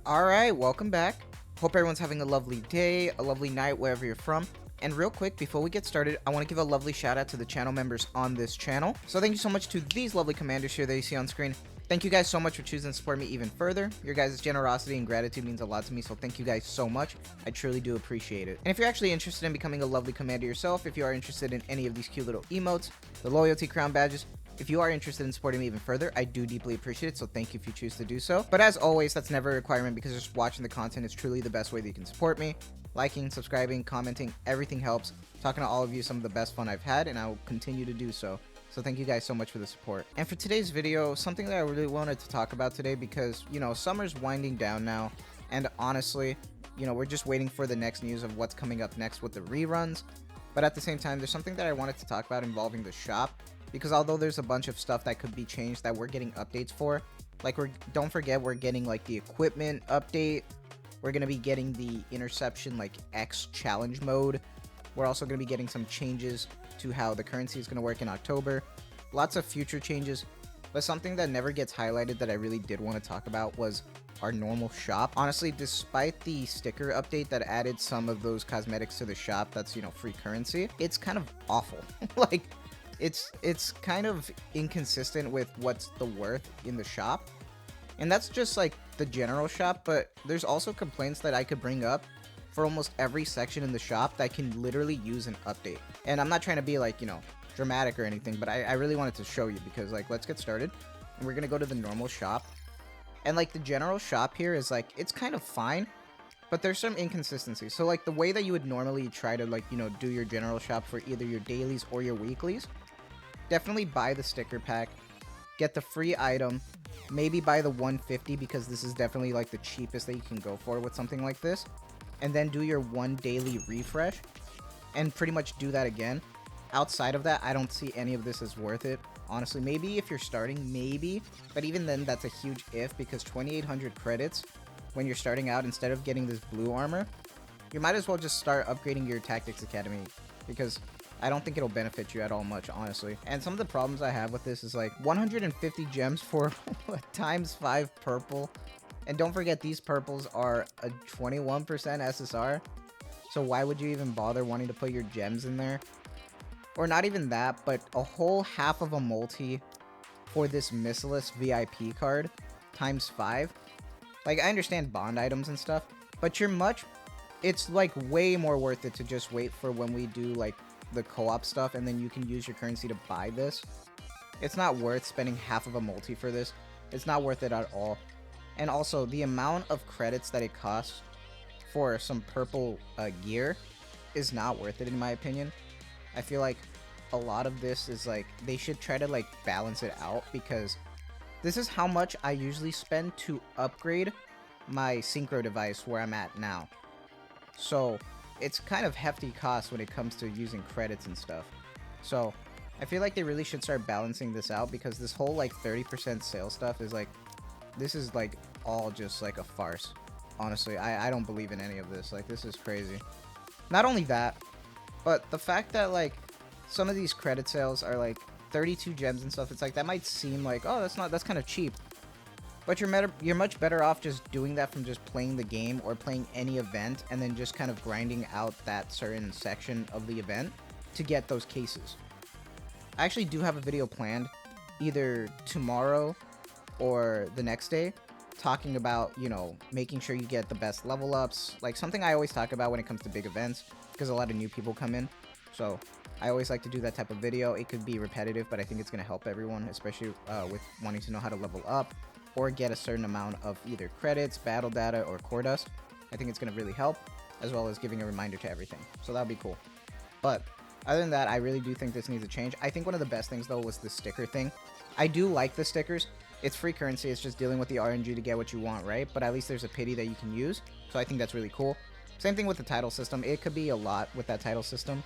Alright, welcome back. Hope everyone's having a lovely day, a lovely night, wherever you're from. And real quick, before we get started, I want to give a lovely shout out to the channel members on this channel. So thank you so much to these lovely commanders here that you see on screen. Thank you guys so much for choosing to support me even further. Your guys' generosity and gratitude means a lot to me, so thank you guys so much. I truly do appreciate it. And if you're actually interested in becoming a lovely commander yourself, if you are interested in any of these cute little emotes, the loyalty crown badges, if you are interested in supporting me even further, I do deeply appreciate it, so thank you if you choose to do so. But as always, that's never a requirement because just watching the content is truly the best way that you can support me. Liking, subscribing, commenting, everything helps. Talking to all of you, some of the best fun I've had, and I will continue to do so. So thank you guys so much for the support. And for today's video, something that I really wanted to talk about today because, you know, summer's winding down now, and honestly, you know, we're just waiting for the next news of what's coming up next with the reruns. But at the same time, there's something that I wanted to talk about involving the shop. Because although there's a bunch of stuff that could be changed that we're getting updates for, like don't forget we're getting like the equipment update, we're going to be getting the interception like X challenge mode, we're also going to be getting some changes to how the currency is going to work in October, lots of future changes, but something that never gets highlighted that I really did want to talk about was our normal shop. Honestly, despite the sticker update that added some of those cosmetics to the shop that's, you know, free currency, it's kind of awful. Like, it's kind of inconsistent with what's the worth in the shop, and that's just like the general shop, but there's also complaints that I could bring up for almost every section in the shop that can literally use an update. And I'm not trying to be like, you know, dramatic or anything, but I really wanted to show you because, like, let's get started and we're gonna go to the normal shop. And like the general shop here is like, it's kind of fine, but there's some inconsistency. So like the way that you would normally try to, like, you know, do your general shop for either your dailies or your weeklies, definitely buy the sticker pack, get the free item, maybe buy the 150 because this is definitely like the cheapest that you can go for with something like this, and then do your one daily refresh and pretty much do that again. Outside of that, I don't see any of this as worth it. Honestly, maybe if you're starting, maybe, but even then that's a huge if, because 2,800 credits when you're starting out, instead of getting this blue armor, you might as well just start upgrading your Tactics Academy, because I don't think it'll benefit you at all much, honestly. And some of the problems I have with this is like 150 gems for times 5 purple. And don't forget, these purples are a 21% SSR. So why would you even bother wanting to put your gems in there? Or not even that, but a whole half of a multi for this missiless VIP card times 5. Like, I understand bond items and stuff, but it's like way more worth it to just wait for when we do like the co-op stuff, and then you can use your currency to buy this. It's not worth spending half of a multi for this. It's not worth it at all. And also, the amount of credits that it costs for some purple gear is not worth it, in my opinion. I feel like a lot of this is like, they should try to like balance it out, because this is how much I usually spend to upgrade my synchro device where I'm at now. So it's kind of hefty cost when it comes to using credits and stuff. So I feel like they really should start balancing this out, because this whole like 30% sale stuff is like, this is like all just like a farce. Honestly, I don't believe in any of this. Like, this is crazy. Not only that, but the fact that like some of these credit sales are like 32 gems and stuff, it's like, that might seem like, oh, that's kind of cheap. But you're much better off just doing that from just playing the game or playing any event, and then just kind of grinding out that certain section of the event to get those cases. I actually do have a video planned either tomorrow or the next day talking about, you know, making sure you get the best level ups, like something I always talk about when it comes to big events, because a lot of new people come in. So I always like to do that type of video. It could be repetitive, but I think it's going to help everyone, especially with wanting to know how to level up or get a certain amount of either credits, battle data, or core dust. I think it's going to really help, as well as giving a reminder to everything. So that'll be cool. But other than that, I really do think this needs a change. I think one of the best things, though, was the sticker thing. I do like the stickers. It's free currency. It's just dealing with the RNG to get what you want, right? But at least there's a pity that you can use. So I think that's really cool. Same thing with the title system. It could be a lot with that title system.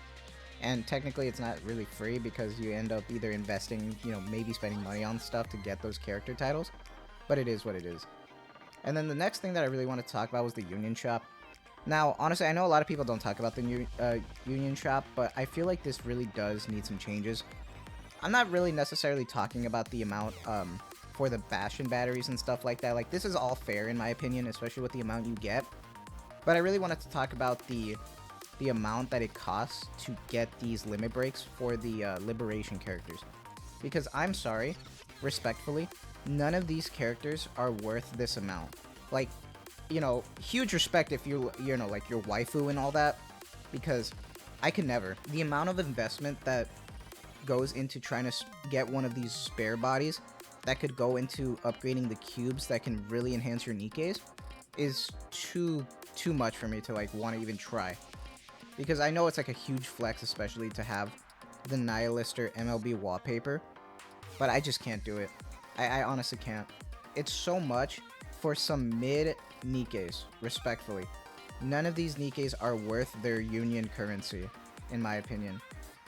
And technically, it's not really free, because you end up either investing, you know, maybe spending money on stuff to get those character titles. But it is what it is. And then the next thing that I really wanted to talk about was the Union Shop. Now, honestly, I know a lot of people don't talk about the Union Shop, but I feel like this really does need some changes. I'm not really necessarily talking about the amount for the Bastion batteries and stuff like that. Like, this is all fair in my opinion, especially with the amount you get. But I really wanted to talk about the amount that it costs to get these limit breaks for the Liberation characters. Because I'm sorry, respectfully, none of these characters are worth this amount. Like, you know, huge respect if you know, like your waifu and all that, because I could never. The amount of investment that goes into trying to get one of these spare bodies that could go into upgrading the cubes that can really enhance your Nikkes is too much for me to like want to even try. Because I know it's like a huge flex, especially to have the Nihilister MLB wallpaper, but I just can't do it. I honestly can't. It's so much for some mid Nikkes, respectfully. None of these Nikkes are worth their union currency, in my opinion.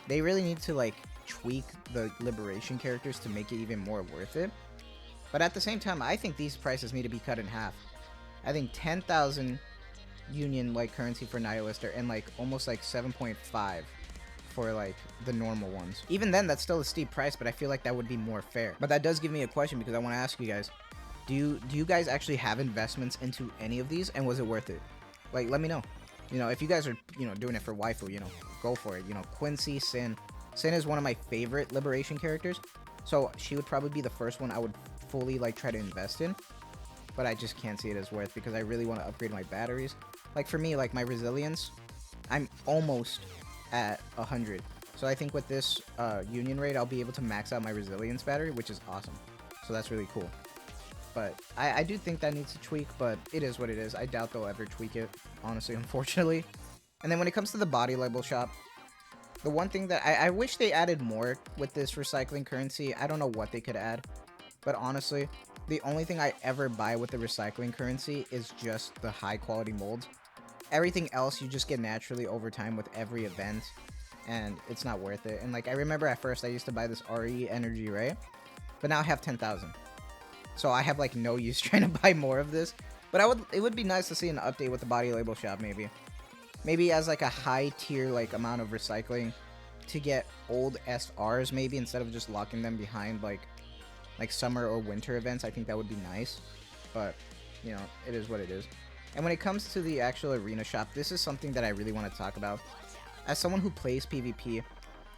They really need to like tweak the Liberation characters to make it even more worth it. But at the same time, I think these prices need to be cut in half. I think 10,000 union like currency for Nihilister and like almost like 7.5 for like the normal ones. Even then, that's still a steep price, but I feel like that would be more fair. But that does give me a question, because I want to ask you guys, do you guys actually have investments into any of these, and was it worth it? Like, let me know. You know, if you guys are, you know, doing it for waifu, you know, go for it. You know, Quincy, Sin is one of my favorite Liberation characters, so she would probably be the first one I would fully like try to invest in. But I just can't see it as worth, because I really want to upgrade my batteries. Like, for me, like my resilience, I'm almost at 100. So I think with this union rate, I'll be able to max out my resilience battery, which is awesome. So that's really cool. But I do think that needs to tweak, but it is what it is. I doubt they'll ever tweak it, honestly, unfortunately. And then when it comes to the body label shop, the one thing that I wish they added more with this recycling currency. I don't know what they could add, but honestly, the only thing I ever buy with the recycling currency is just the high quality molds. Everything else you just get naturally over time with every event, and it's not worth it. And like, I remember at first I used to buy this RE energy, right? But now I have 10,000. So I have like no use trying to buy more of this. But it would be nice to see an update with the body label shop, maybe. Maybe as like a high tier like amount of recycling to get old SRs, maybe, instead of just locking them behind like summer or winter events. I think that would be nice. But, you know, it is what it is. And when it comes to the actual arena shop, this is something that I really want to talk about. As someone who plays PvP,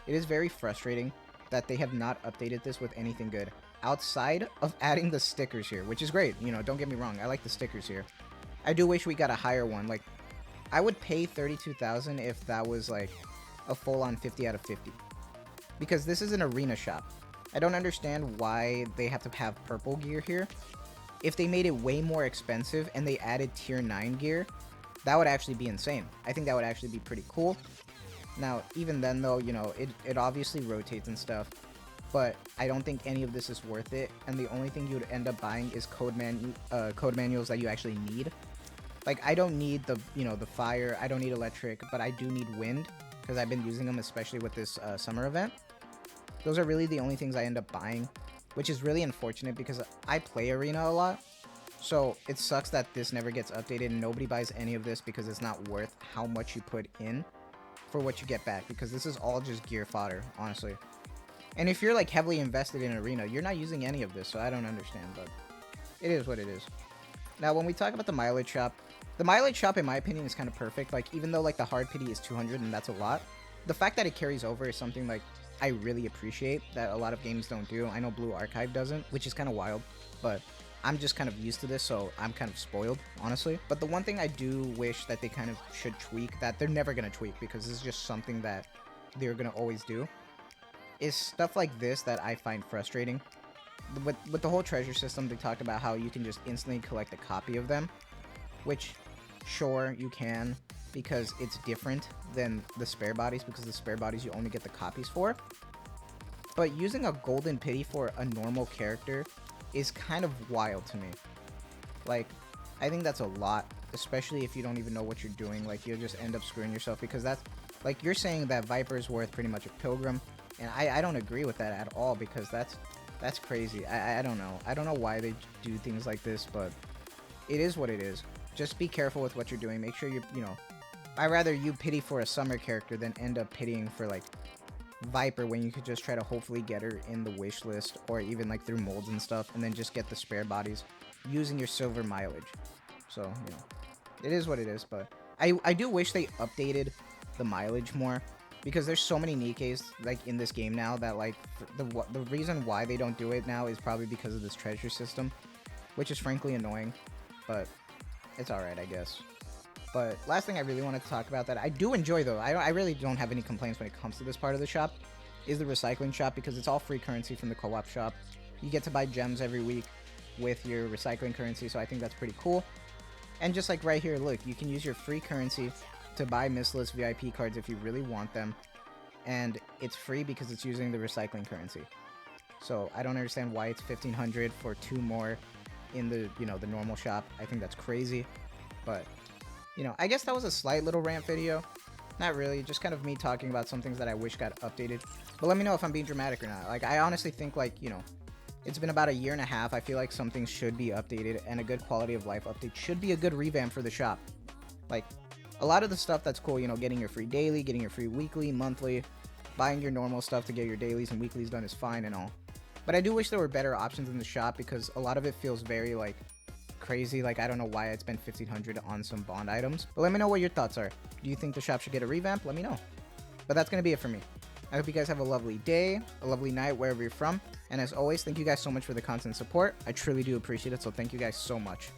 it is very frustrating that they have not updated this with anything good. Outside of adding the stickers here, which is great. You know, don't get me wrong. I like the stickers here. I do wish we got a higher one. Like, I would pay 32,000 if that was like a full-on 50 out of 50. Because this is an arena shop. I don't understand why they have to have purple gear here. If they made it way more expensive and they added tier 9 gear, that would actually be insane. I think that would actually be pretty cool. Now, even then though, you know, it obviously rotates and stuff, but I don't think any of this is worth it, and the only thing you would end up buying is code manuals that you actually need. Like, I don't need the, you know, the fire, I don't need electric, but I do need wind, because I've been using them, especially with this summer event. Those are really the only things I end up buying, which is really unfortunate because I play arena a lot. So it sucks that this never gets updated and nobody buys any of this because it's not worth how much you put in for what you get back, because this is all just gear fodder, honestly. And if you're like heavily invested in arena, you're not using any of this, so I don't understand, but it is what it is. Now, when we talk about the mileage shop in my opinion is kind of perfect. Like, even though like the hard pity is 200 and that's a lot, the fact that it carries over is something like I really appreciate that a lot of games don't do. I know Blue Archive doesn't, which is kind of wild, but I'm just kind of used to this, so I'm kind of spoiled, honestly. But the one thing I do wish that they kind of should tweak, that they're never going to tweak because this is just something that they're going to always do, is stuff like this that I find frustrating. With the whole treasure system, they talked about how you can just instantly collect a copy of them, which, sure, you can, because it's different than the spare bodies, because the spare bodies you only get the copies for. But using a golden pity for a normal character is kind of wild to me. Like, I think that's a lot, especially if you don't even know what you're doing. Like, you'll just end up screwing yourself, because that's, like, you're saying that Viper is worth pretty much a Pilgrim, and I don't agree with that at all, because that's crazy. I don't know. I don't know why they do things like this, but it is what it is. Just be careful with what you're doing. Make sure you know, I'd rather you pity for a summer character than end up pitying for, like, Viper when you could just try to hopefully get her in the wish list or even like through molds and stuff, and then just get the spare bodies using your silver mileage. So, you know, it is what it is, but I do wish they updated the mileage more, because there's so many Nikkes like in this game now that like the reason why they don't do it now is probably because of this treasure system, which is frankly annoying, but it's alright, I guess. But last thing I really wanted to talk about that I do enjoy, though, I really don't have any complaints when it comes to this part of the shop, is the recycling shop, because it's all free currency from the co-op shop. You get to buy gems every week with your recycling currency, so I think that's pretty cool. And just like right here, look, you can use your free currency to buy missless VIP cards if you really want them, and it's free because it's using the recycling currency. So I don't understand why it's 1500 for 2 more in the, you know, the normal shop. I think that's crazy, but you know, I guess that was a slight little rant video. Not really, just kind of me talking about some things that I wish got updated. But let me know if I'm being dramatic or not. Like, I honestly think, like, you know, it's been about a year and a half. I feel like some things should be updated, and a good quality of life update should be a good revamp for the shop. Like, a lot of the stuff that's cool, you know, getting your free daily, getting your free weekly, monthly, buying your normal stuff to get your dailies and weeklies done is fine and all. But I do wish there were better options in the shop, because a lot of it feels very, like, crazy. Like, I don't know why I spent 1500 on some bond items, but let me know what your thoughts are. Do you think the shop should get a revamp? Let me know. But that's gonna be it for me. I hope you guys have a lovely day, a lovely night, wherever you're from, and as always, thank you guys so much for the constant support. I truly do appreciate it, so thank you guys so much.